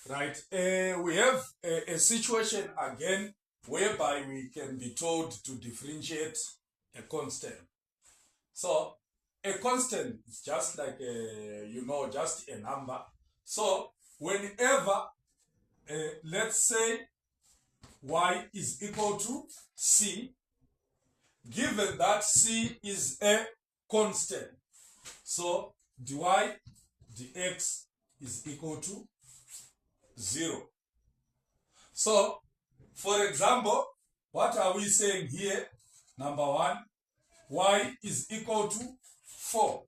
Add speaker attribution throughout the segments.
Speaker 1: Right. We have a situation again whereby we can be told to differentiate a constant. So a constant is just like just a number. So whenever, let's say y is equal to c, given that c is a constant, so dy dx is equal to 0. So, for example, what are we saying here? Number 1, y is equal to 4.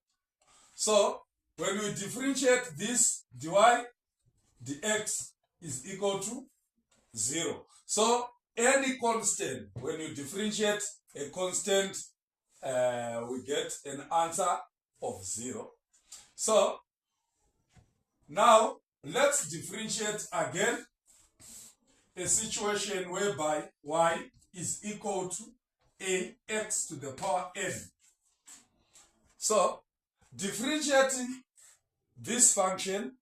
Speaker 1: So, when we differentiate this, dy dx is equal to 0. So, any constant, when you differentiate a constant, we get an answer of 0. So, now, let's differentiate again a situation whereby y is equal to ax to the power n. So, differentiating this function,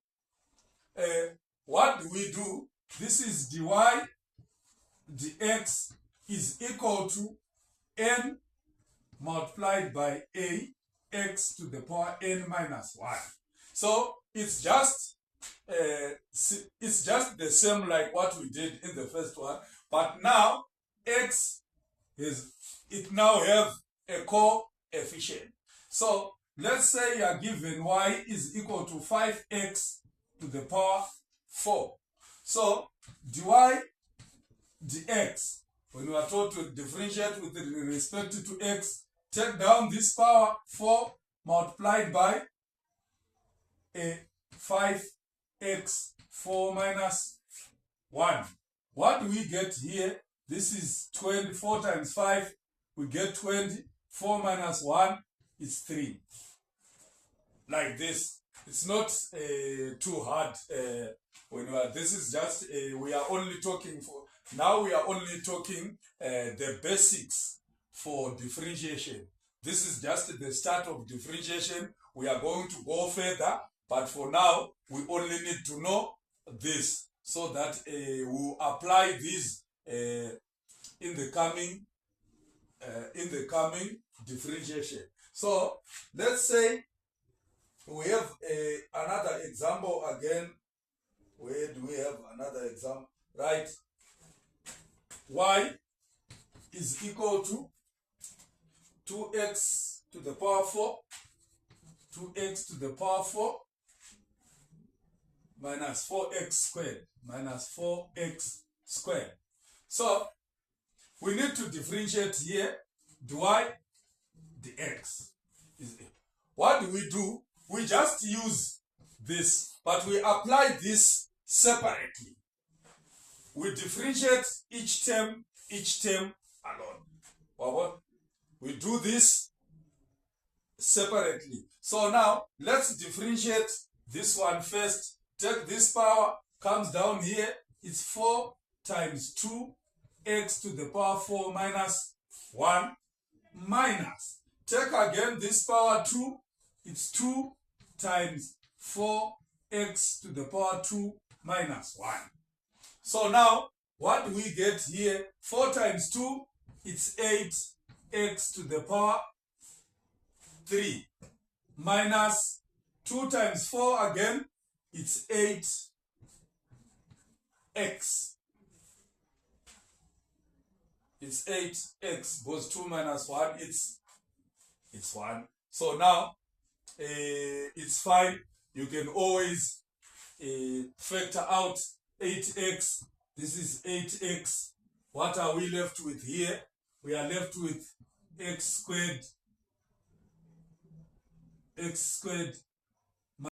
Speaker 1: what do we do? This is dy dx is equal to n multiplied by ax to the power n minus 1. So, it's just the same like what we did in the first one, but now x now have a coefficient. So let's say you are given y is equal to 5x to the power 4. So dy dx, when we are told to differentiate with respect to x, take down this power 4 multiplied by a 5x 4 minus 1. What do we get here? This is 24 times 5. We get 20. 4 minus 1 is 3. Like this. It's not too hard. This is just, we are only talking for, now we are only talking the basics for differentiation. This is just the start of differentiation. We are going to go further. But for now, we only need to know this so that we'll apply this in the coming differentiation. So let's say we have another example again. Where do we have another example? Right. Y is equal to 2x to the power 4. 2x to the power 4 minus 4x squared, minus 4x squared. So, we need to differentiate here, dy dx. What do? We just use this, but we apply this separately. We differentiate each term alone. We do this separately. So now, let's differentiate this one first. Take this power, comes down here. It's 4 times 2x to the power 4 minus 1 minus. Take again this power 2. It's 2 times 4x to the power 2 minus 1. So now, what do we get here? 4 times 2, it's 8x to the power 3 minus 2 times 4 again, it's 8x. It's 8x goes 2 minus 1, it's 1. So now it's fine. You can always factor out 8x. This is 8x. What are we left with here? We are left with x squared